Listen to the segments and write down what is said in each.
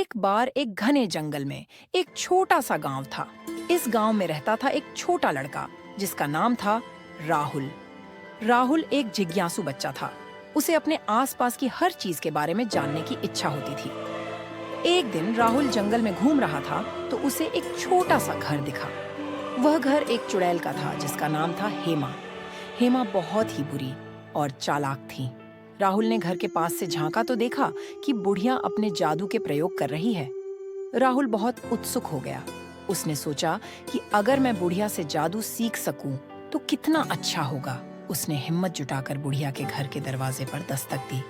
एक बार एक घने जंगल में एक छोटा सा गांव था। इस गांव में रहता था एक छोटा लड़का जिसका नाम था राहुल। राहुल एक जिज्ञासु बच्चा था। उसे अपने आसपास की हर चीज के बारे में जानने की इच्छा होती थी। एक दिन राहुल जंगल में घूम रहा था तो उसे एक छोटा सा घर दिखा। वह घर एक चुड़ैल का था जिसका नाम था हेमा। हेमा बहुत ही बुरी और चालाक थी। राहुल ने घर के पास से झांका तो देखा कि बुढ़िया अपने जादू के प्रयोग कर रही है। राहुल बहुत उत्सुक हो गया। उसने सोचा कि अगर मैं बुढ़िया से जादू सीख सकूं तो कितना अच्छा होगा। उसने हिम्मत जुटाकर बुढ़िया के घर के दरवाजे पर दस्तक दी।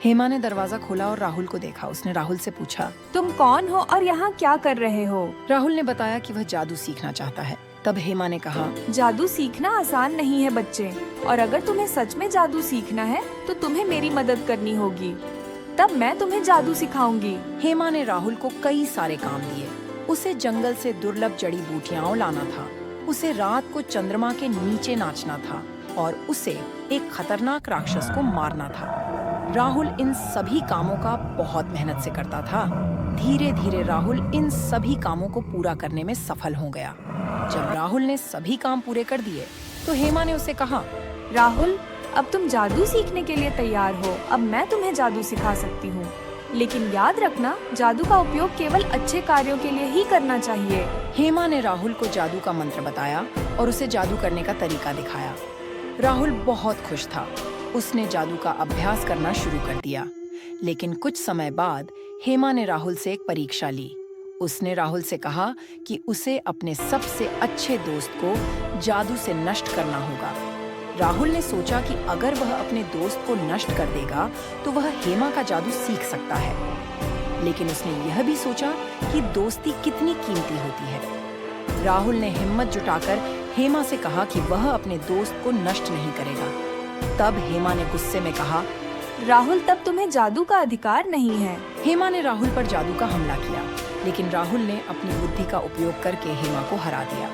हेमा ने दरवाजा खोला और राहुल को देखा। उसने राहुल से पूछा, तुम कौन हो और यहाँ क्या कर रहे हो? राहुल ने बताया कि वह जादू सीखना चाहता है। तब हेमा ने कहा, जादू सीखना आसान नहीं है बच्चे, और अगर तुम्हें सच में जादू सीखना है तो तुम्हें मेरी मदद करनी होगी। तब मैं तुम्हें जादू सिखाऊंगी। हेमा ने राहुल को कई सारे काम दिए। उसे जंगल से दुर्लभ जड़ी बूटियां लाना था, उसे रात को चंद्रमा के नीचे नाचना था और उसे एक खतरनाक राक्षस को मारना था। राहुल इन सभी कामों का बहुत मेहनत से करता था। धीरे धीरे राहुल इन सभी कामों को पूरा करने में सफल हो गया। जब राहुल ने सभी काम पूरे कर दिए तो हेमा ने उसे कहा, राहुल, अब तुम जादू सीखने के लिए तैयार हो। अब मैं तुम्हें जादू सिखा सकती हूँ, लेकिन याद रखना, जादू का उपयोग केवल अच्छे कार्यों के लिए ही करना चाहिए। हेमा ने राहुल को जादू का मंत्र बताया और उसे जादू करने का तरीका दिखाया। राहुल बहुत खुश था। उसने जादू का अभ्यास करना शुरू कर दिया। लेकिन कुछ समय बाद हेमा ने राहुल से एक परीक्षा ली। उसने राहुल से कहा कि उसे अपने सबसे अच्छे दोस्त को जादू से नष्ट करना होगा। राहुल ने सोचा कि अगर वह अपने दोस्त को नष्ट कर देगा तो वह हेमा का जादू सीख सकता है। लेकिन उसने यह भी सोचा कि दोस्ती कितनी कीमती होती है। राहुल ने हिम्मत जुटाकर हेमा से कहा कि वह अपने दोस्त को नष्ट नहीं करेगा। तब हेमा ने गुस्से में कहा, राहुल, तब तुम्हें जादू का अधिकार नहीं है। हेमा ने राहुल पर जादू का हमला किया, लेकिन राहुल ने अपनी बुद्धि का उपयोग करके हेमा को हरा दिया।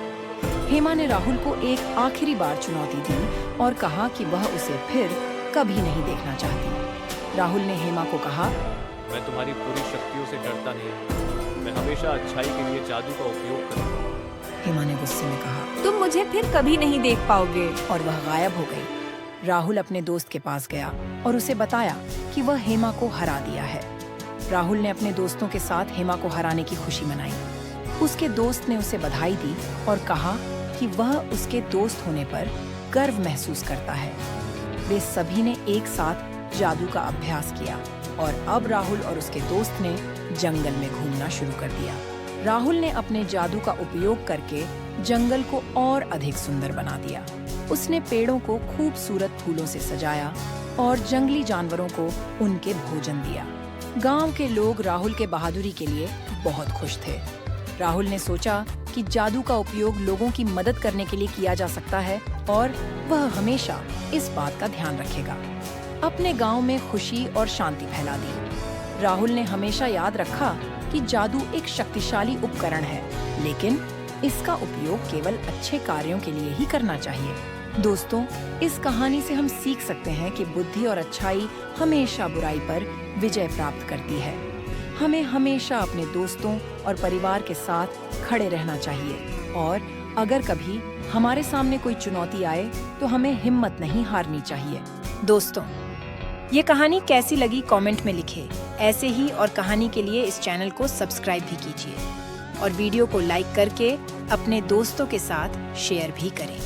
हेमा ने राहुल को एक आखिरी बार चुनौती दी और कहा कि वह उसे फिर कभी नहीं देखना चाहती। राहुल ने हेमा को कहा, मैं तुम्हारी पूरी शक्तियों से डरता नहीं हूँ। मैं हमेशा अच्छाई के लिए जादू का उपयोग करूँगा। हेमा ने गुस्से में कहा, तुम मुझे फिर कभी नहीं देख पाओगे। और वह गायब हो गई। राहुल अपने दोस्त के पास गया और उसे बताया कि वह हेमा को हरा दिया है। राहुल ने अपने दोस्तों के साथ हेमा को हराने की खुशी मनाई। उसके दोस्त ने उसे बधाई दी और कहा कि वह उसके दोस्त होने पर गर्व महसूस करता है। वे सभी ने एक साथ जादू का अभ्यास किया और अब राहुल और उसके दोस्त ने जंगल में घूमना शुरू कर दिया। राहुल ने अपने जादू का उपयोग करके जंगल को और अधिक सुंदर बना दिया। उसने पेड़ों को खूबसूरत फूलों से सजाया और जंगली जानवरों को उनके भोजन दिया। गांव के लोग राहुल के बहादुरी के लिए बहुत खुश थे। राहुल ने सोचा कि जादू का उपयोग लोगों की मदद करने के लिए किया जा सकता है और वह हमेशा इस बात का ध्यान रखेगा। अपने गांव में खुशी और शांति फैला दी। राहुल ने हमेशा याद रखा कि जादू एक शक्तिशाली उपकरण है, लेकिन इसका उपयोग केवल अच्छे कार्यों के लिए ही करना चाहिए। दोस्तों, इस कहानी से हम सीख सकते हैं कि बुद्धि और अच्छाई हमेशा बुराई पर विजय प्राप्त करती है। हमें हमेशा अपने दोस्तों और परिवार के साथ खड़े रहना चाहिए और अगर कभी हमारे सामने कोई चुनौती आए तो हमें हिम्मत नहीं हारनी चाहिए। दोस्तों, ये कहानी कैसी लगी कमेंट में लिखें। ऐसे ही और कहानी के लिए इस चैनल को सब्सक्राइब भी कीजिए और वीडियो को लाइक करके अपने दोस्तों के साथ शेयर भी करें।